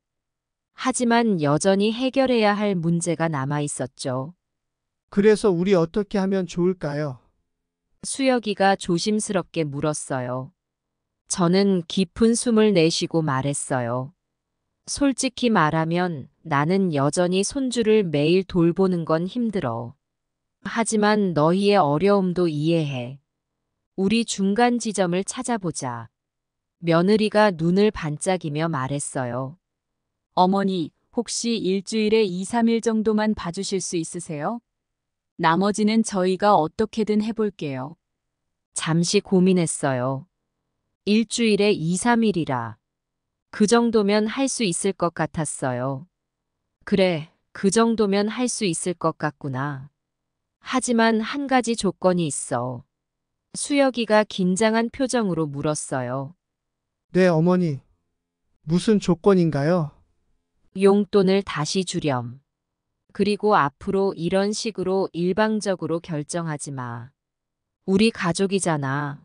하지만 여전히 해결해야 할 문제가 남아 있었죠. 그래서 우리 어떻게 하면 좋을까요? 수혁이가 조심스럽게 물었어요. 저는 깊은 숨을 내쉬고 말했어요. 솔직히 말하면 나는 여전히 손주를 매일 돌보는 건 힘들어. 하지만 너희의 어려움도 이해해. 우리 중간 지점을 찾아보자. 며느리가 눈을 반짝이며 말했어요. 어머니, 혹시 일주일에 2, 3일 정도만 봐주실 수 있으세요? 나머지는 저희가 어떻게든 해볼게요. 잠시 고민했어요. 일주일에 2, 3일이라. 그 정도면 할 수 있을 것 같았어요. 그래, 그 정도면 할 수 있을 것 같구나. 하지만 한 가지 조건이 있어. 수혁이가 긴장한 표정으로 물었어요. 네, 어머니. 무슨 조건인가요? 용돈을 다시 주렴. 그리고 앞으로 이런 식으로 일방적으로 결정하지 마. 우리 가족이잖아.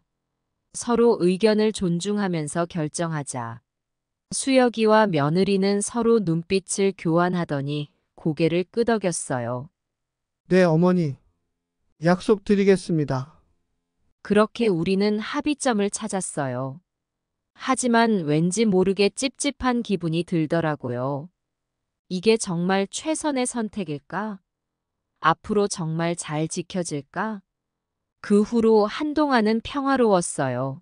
서로 의견을 존중하면서 결정하자. 수혁이와 며느리는 서로 눈빛을 교환하더니 고개를 끄덕였어요. 네, 어머니. 약속드리겠습니다. 그렇게 우리는 합의점을 찾았어요. 하지만 왠지 모르게 찝찝한 기분이 들더라고요. 이게 정말 최선의 선택일까? 앞으로 정말 잘 지켜질까? 그 후로 한동안은 평화로웠어요.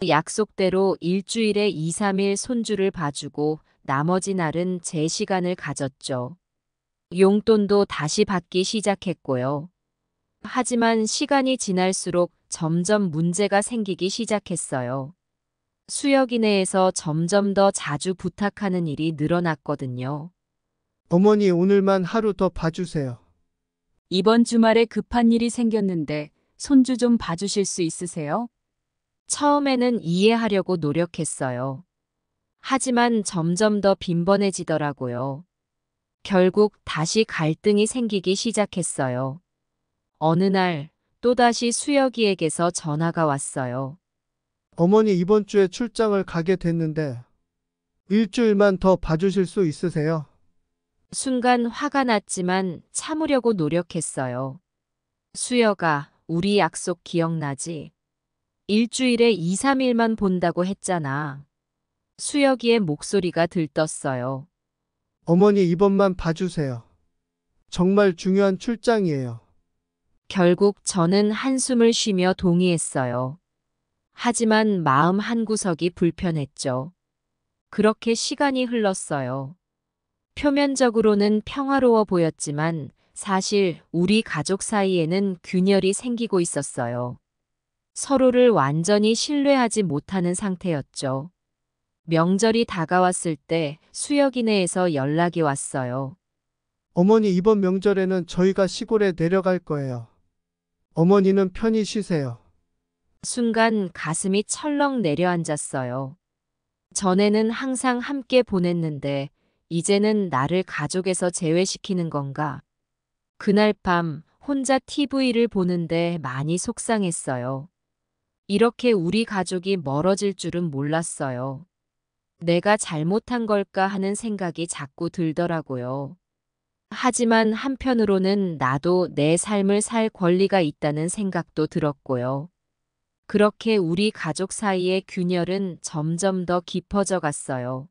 약속대로 일주일에 2, 3일 손주를 봐주고 나머지 날은 제 시간을 가졌죠. 용돈도 다시 받기 시작했고요. 하지만 시간이 지날수록 점점 문제가 생기기 시작했어요. 수혁이네에서 점점 더 자주 부탁하는 일이 늘어났거든요. 어머니 오늘만 하루 더 봐주세요. 이번 주말에 급한 일이 생겼는데 손주 좀 봐주실 수 있으세요? 처음에는 이해하려고 노력했어요. 하지만 점점 더 빈번해지더라고요. 결국 다시 갈등이 생기기 시작했어요. 어느 날 또다시 수혁이에게서 전화가 왔어요. 어머니 이번 주에 출장을 가게 됐는데 일주일만 더 봐주실 수 있으세요? 순간 화가 났지만 참으려고 노력했어요. 수혁아, 우리 약속 기억나지? 일주일에 2, 3일만 본다고 했잖아. 수혁이의 목소리가 들떴어요. 어머니 이번만 봐주세요. 정말 중요한 출장이에요. 결국 저는 한숨을 쉬며 동의했어요. 하지만 마음 한구석이 불편했죠. 그렇게 시간이 흘렀어요. 표면적으로는 평화로워 보였지만 사실 우리 가족 사이에는 균열이 생기고 있었어요. 서로를 완전히 신뢰하지 못하는 상태였죠. 명절이 다가왔을 때 수혁이네에서 연락이 왔어요. 어머니 이번 명절에는 저희가 시골에 내려갈 거예요. 어머니는 편히 쉬세요. 순간 가슴이 철렁 내려앉았어요. 전에는 항상 함께 보냈는데 이제는 나를 가족에서 제외시키는 건가? 그날 밤 혼자 TV를 보는데 많이 속상했어요. 이렇게 우리 가족이 멀어질 줄은 몰랐어요. 내가 잘못한 걸까 하는 생각이 자꾸 들더라고요. 하지만 한편으로는 나도 내 삶을 살 권리가 있다는 생각도 들었고요. 그렇게 우리 가족 사이의 균열은 점점 더 깊어져 갔어요.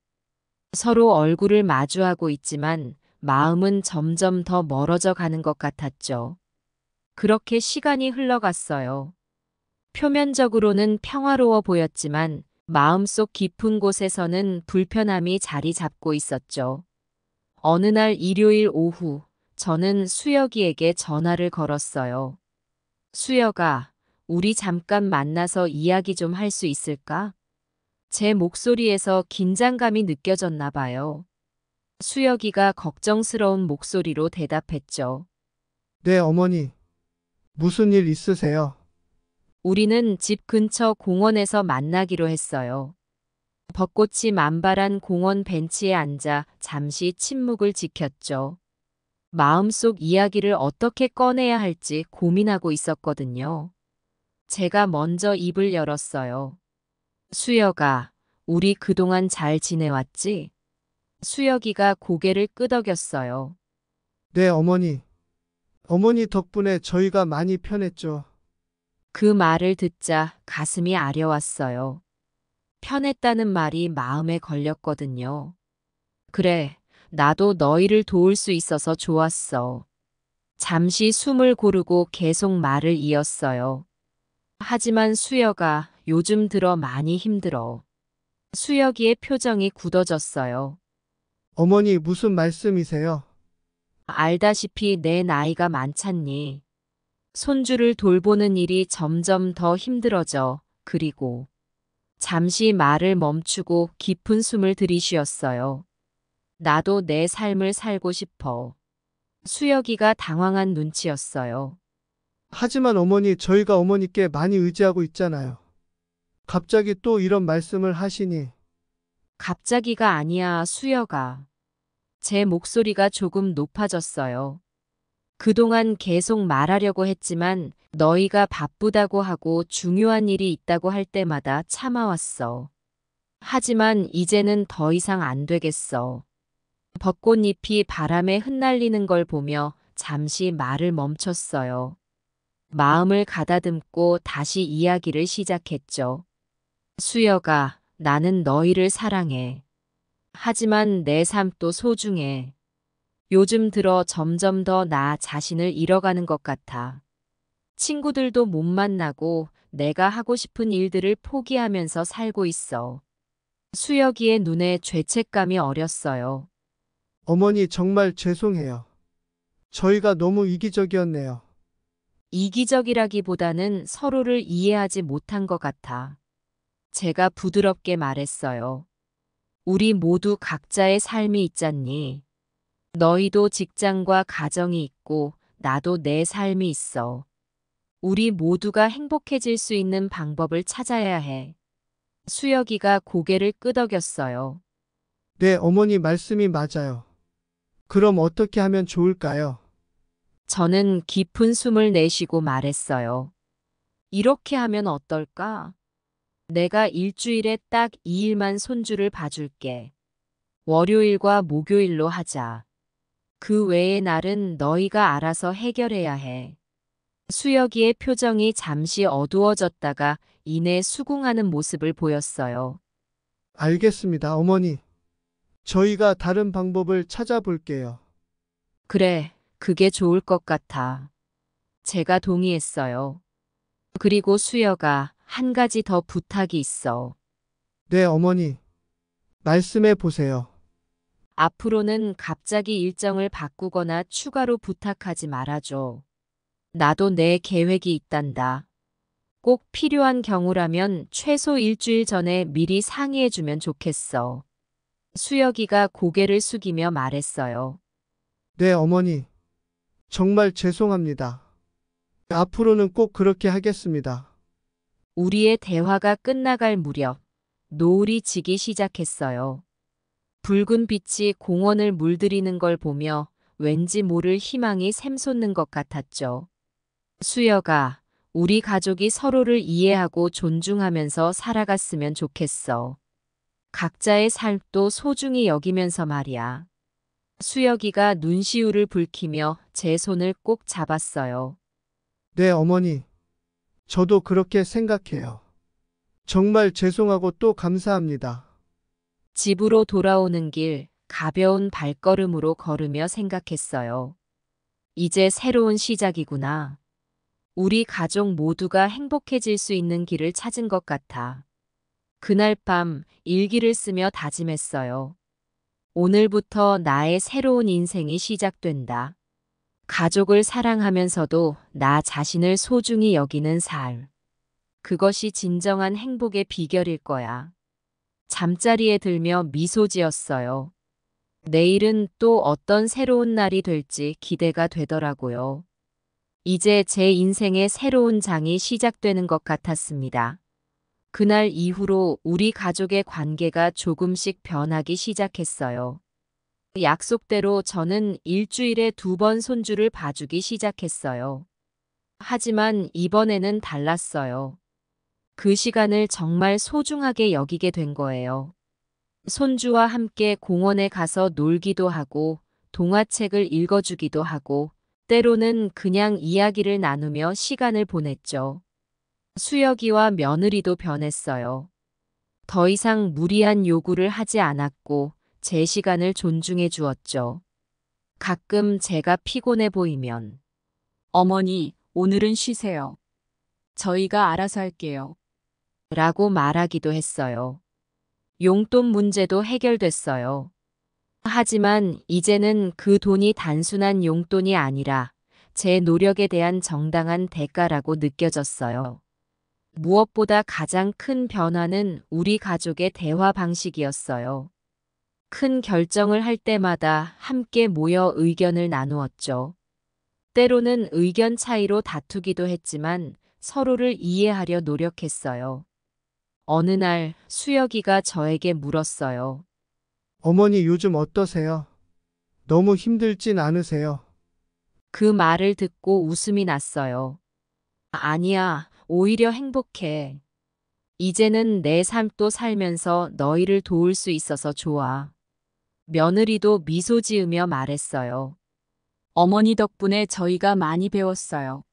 서로 얼굴을 마주하고 있지만 마음은 점점 더 멀어져 가는 것 같았죠. 그렇게 시간이 흘러갔어요. 표면적으로는 평화로워 보였지만 마음속 깊은 곳에서는 불편함이 자리 잡고 있었죠. 어느 날 일요일 오후, 저는 수혁이에게 전화를 걸었어요. 수혁아, 우리 잠깐 만나서 이야기 좀 할 수 있을까? 제 목소리에서 긴장감이 느껴졌나 봐요. 수혁이가 걱정스러운 목소리로 대답했죠. 네, 어머니. 무슨 일 있으세요? 우리는 집 근처 공원에서 만나기로 했어요. 벚꽃이 만발한 공원 벤치에 앉아 잠시 침묵을 지켰죠. 마음속 이야기를 어떻게 꺼내야 할지 고민하고 있었거든요. 제가 먼저 입을 열었어요. 수혁아, 우리 그동안 잘 지내왔지? 수혁이가 고개를 끄덕였어요. 네, 어머니. 어머니 덕분에 저희가 많이 편했죠. 그 말을 듣자 가슴이 아려왔어요. 편했다는 말이 마음에 걸렸거든요. 그래, 나도 너희를 도울 수 있어서 좋았어. 잠시 숨을 고르고 계속 말을 이었어요. 하지만 수혁아, 요즘 들어 많이 힘들어. 수혁이의 표정이 굳어졌어요. 어머니 무슨 말씀이세요? 알다시피 내 나이가 많잖니. 손주를 돌보는 일이 점점 더 힘들어져. 그리고 잠시 말을 멈추고 깊은 숨을 들이쉬었어요. 나도 내 삶을 살고 싶어. 수혁이가 당황한 눈치였어요. 하지만 어머니, 저희가 어머니께 많이 의지하고 있잖아요. 갑자기 또 이런 말씀을 하시니. 갑자기가 아니야, 수혁아. 제 목소리가 조금 높아졌어요. 그동안 계속 말하려고 했지만 너희가 바쁘다고 하고 중요한 일이 있다고 할 때마다 참아왔어. 하지만 이제는 더 이상 안 되겠어. 벚꽃잎이 바람에 흩날리는 걸 보며 잠시 말을 멈췄어요. 마음을 가다듬고 다시 이야기를 시작했죠. 수혁아, 나는 너희를 사랑해. 하지만 내 삶도 소중해. 요즘 들어 점점 더 나 자신을 잃어가는 것 같아. 친구들도 못 만나고 내가 하고 싶은 일들을 포기하면서 살고 있어. 수혁이의 눈에 죄책감이 어렸어요. 어머니 정말 죄송해요. 저희가 너무 이기적이었네요. 이기적이라기보다는 서로를 이해하지 못한 것 같아. 제가 부드럽게 말했어요. 우리 모두 각자의 삶이 있잖니. 너희도 직장과 가정이 있고 나도 내 삶이 있어. 우리 모두가 행복해질 수 있는 방법을 찾아야 해. 수혁이가 고개를 끄덕였어요. 네, 어머니 말씀이 맞아요. 그럼 어떻게 하면 좋을까요? 저는 깊은 숨을 내쉬고 말했어요. 이렇게 하면 어떨까? 내가 일주일에 딱 2일만 손주를 봐줄게. 월요일과 목요일로 하자. 그 외의 날은 너희가 알아서 해결해야 해. 수혁이의 표정이 잠시 어두워졌다가 이내 수긍하는 모습을 보였어요. 알겠습니다, 어머니. 저희가 다른 방법을 찾아볼게요. 그래, 그게 좋을 것 같아. 제가 동의했어요. 그리고 수혁아, 한 가지 더 부탁이 있어. 네, 어머니. 말씀해 보세요. 앞으로는 갑자기 일정을 바꾸거나 추가로 부탁하지 말아줘. 나도 내 계획이 있단다. 꼭 필요한 경우라면 최소 일주일 전에 미리 상의해주면 좋겠어. 수혁이가 고개를 숙이며 말했어요. 네, 어머니. 정말 죄송합니다. 앞으로는 꼭 그렇게 하겠습니다. 우리의 대화가 끝나갈 무렵 노을이 지기 시작했어요. 붉은 빛이 공원을 물들이는 걸 보며 왠지 모를 희망이 샘솟는 것 같았죠. 수여가, 우리 가족이 서로를 이해하고 존중하면서 살아갔으면 좋겠어. 각자의 삶도 소중히 여기면서 말이야. 수여기가 눈시울을 붉히며 제 손을 꼭 잡았어요. 네, 어머니. 저도 그렇게 생각해요. 정말 죄송하고 또 감사합니다. 집으로 돌아오는 길 가벼운 발걸음으로 걸으며 생각했어요. 이제 새로운 시작이구나. 우리 가족 모두가 행복해질 수 있는 길을 찾은 것 같아. 그날 밤 일기를 쓰며 다짐했어요. 오늘부터 나의 새로운 인생이 시작된다. 가족을 사랑하면서도 나 자신을 소중히 여기는 삶. 그것이 진정한 행복의 비결일 거야. 잠자리에 들며 미소 지었어요. 내일은 또 어떤 새로운 날이 될지 기대가 되더라고요. 이제 제 인생의 새로운 장이 시작되는 것 같았습니다. 그날 이후로 우리 가족의 관계가 조금씩 변하기 시작했어요. 약속대로 저는 일주일에 2번 손주를 봐주기 시작했어요. 하지만 이번에는 달랐어요. 그 시간을 정말 소중하게 여기게 된 거예요. 손주와 함께 공원에 가서 놀기도 하고, 동화책을 읽어주기도 하고, 때로는 그냥 이야기를 나누며 시간을 보냈죠. 수혁이와 며느리도 변했어요. 더 이상 무리한 요구를 하지 않았고, 제 시간을 존중해 주었죠. 가끔 제가 피곤해 보이면, 어머니, 오늘은 쉬세요. 저희가 알아서 할게요. 라고 말하기도 했어요. 용돈 문제도 해결됐어요. 하지만 이제는 그 돈이 단순한 용돈이 아니라 제 노력에 대한 정당한 대가라고 느껴졌어요. 무엇보다 가장 큰 변화는 우리 가족의 대화 방식이었어요. 큰 결정을 할 때마다 함께 모여 의견을 나누었죠. 때로는 의견 차이로 다투기도 했지만 서로를 이해하려 노력했어요. 어느 날 수혁이가 저에게 물었어요. 어머니 요즘 어떠세요? 너무 힘들진 않으세요? 그 말을 듣고 웃음이 났어요. 아니야, 오히려 행복해. 이제는 내 삶도 살면서 너희를 도울 수 있어서 좋아. 며느리도 미소 지으며 말했어요. 어머니 덕분에 저희가 많이 배웠어요.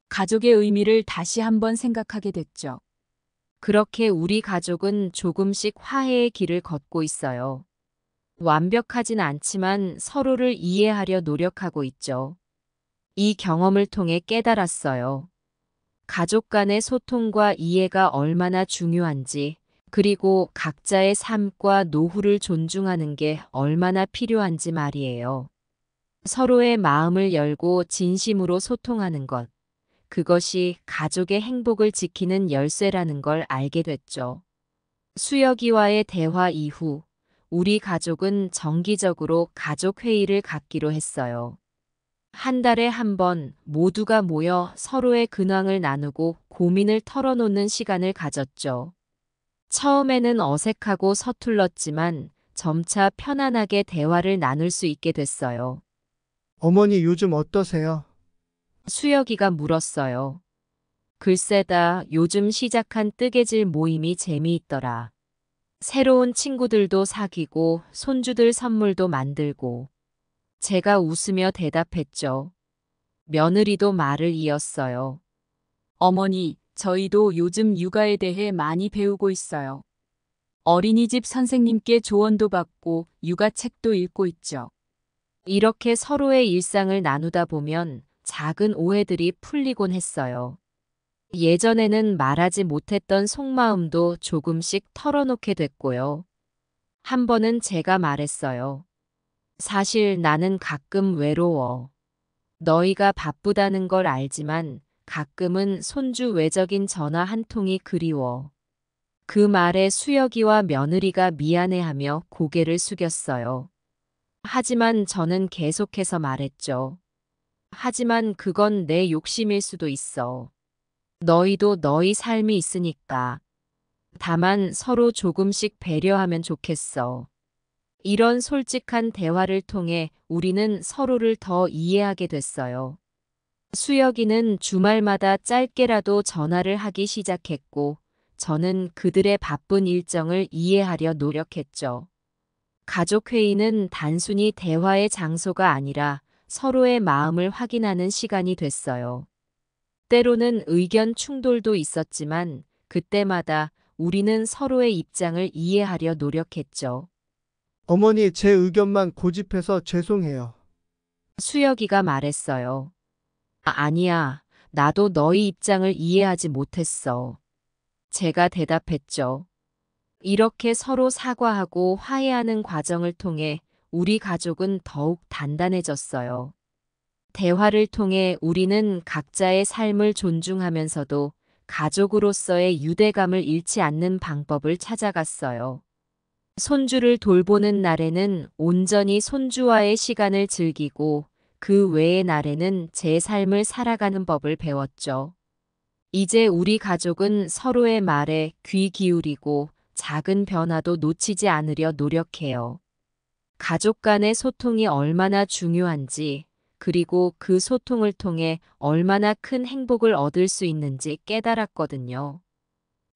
가족의 의미를 다시 한번 생각하게 됐죠. 그렇게 우리 가족은 조금씩 화해의 길을 걷고 있어요. 완벽하진 않지만 서로를 이해하려 노력하고 있죠. 이 경험을 통해 깨달았어요. 가족 간의 소통과 이해가 얼마나 중요한지, 그리고 각자의 삶과 노후를 존중하는 게 얼마나 필요한지 말이에요. 서로의 마음을 열고 진심으로 소통하는 것. 그것이 가족의 행복을 지키는 열쇠라는 걸 알게 됐죠. 수혁이와의 대화 이후 우리 가족은 정기적으로 가족 회의를 갖기로 했어요. 한 달에 한 번 모두가 모여 서로의 근황을 나누고 고민을 털어놓는 시간을 가졌죠. 처음에는 어색하고 서툴렀지만 점차 편안하게 대화를 나눌 수 있게 됐어요. 어머니 요즘 어떠세요? 수혁이가 물었어요. 글쎄다, 요즘 시작한 뜨개질 모임이 재미있더라. 새로운 친구들도 사귀고 손주들 선물도 만들고. 제가 웃으며 대답했죠. 며느리도 말을 이었어요. 어머니, 저희도 요즘 육아에 대해 많이 배우고 있어요. 어린이집 선생님께 조언도 받고 육아책도 읽고 있죠. 이렇게 서로의 일상을 나누다 보면 작은 오해들이 풀리곤 했어요. 예전에는 말하지 못했던 속마음도 조금씩 털어놓게 됐고요. 한 번은 제가 말했어요. 사실 나는 가끔 외로워. 너희가 바쁘다는 걸 알지만 가끔은 손주 외적인 전화 한 통이 그리워. 그 말에 수혁이와 며느리가 미안해하며 고개를 숙였어요. 하지만 저는 계속해서 말했죠. 하지만 그건 내 욕심일 수도 있어. 너희도 너희 삶이 있으니까. 다만 서로 조금씩 배려하면 좋겠어. 이런 솔직한 대화를 통해 우리는 서로를 더 이해하게 됐어요. 수혁이는 주말마다 짧게라도 전화를 하기 시작했고, 저는 그들의 바쁜 일정을 이해하려 노력했죠. 가족회의는 단순히 대화의 장소가 아니라 서로의 마음을 확인하는 시간이 됐어요. 때로는 의견 충돌도 있었지만 그때마다 우리는 서로의 입장을 이해하려 노력했죠. 어머니, 제 의견만 고집해서 죄송해요. 수혁이가 말했어요. 아니야. 나도 너희 입장을 이해하지 못했어. 제가 대답했죠. 이렇게 서로 사과하고 화해하는 과정을 통해 우리 가족은 더욱 단단해졌어요. 대화를 통해 우리는 각자의 삶을 존중하면서도 가족으로서의 유대감을 잃지 않는 방법을 찾아갔어요. 손주를 돌보는 날에는 온전히 손주와의 시간을 즐기고 그 외의 날에는 제 삶을 살아가는 법을 배웠죠. 이제 우리 가족은 서로의 말에 귀 기울이고 작은 변화도 놓치지 않으려 노력해요. 가족 간의 소통이 얼마나 중요한지, 그리고 그 소통을 통해 얼마나 큰 행복을 얻을 수 있는지 깨달았거든요.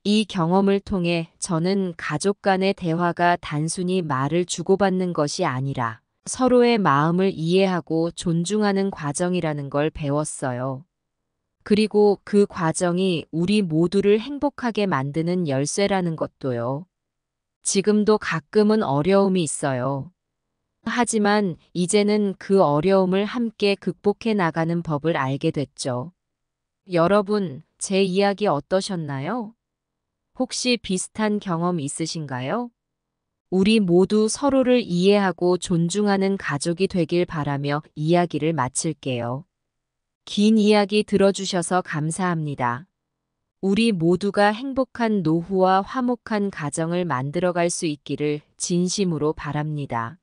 이 경험을 통해 저는 가족 간의 대화가 단순히 말을 주고받는 것이 아니라 서로의 마음을 이해하고 존중하는 과정이라는 걸 배웠어요. 그리고 그 과정이 우리 모두를 행복하게 만드는 열쇠라는 것도요. 지금도 가끔은 어려움이 있어요. 하지만 이제는 그 어려움을 함께 극복해 나가는 법을 알게 됐죠. 여러분, 제 이야기 어떠셨나요? 혹시 비슷한 경험 있으신가요? 우리 모두 서로를 이해하고 존중하는 가족이 되길 바라며 이야기를 마칠게요. 긴 이야기 들어주셔서 감사합니다. 우리 모두가 행복한 노후와 화목한 가정을 만들어갈 수 있기를 진심으로 바랍니다.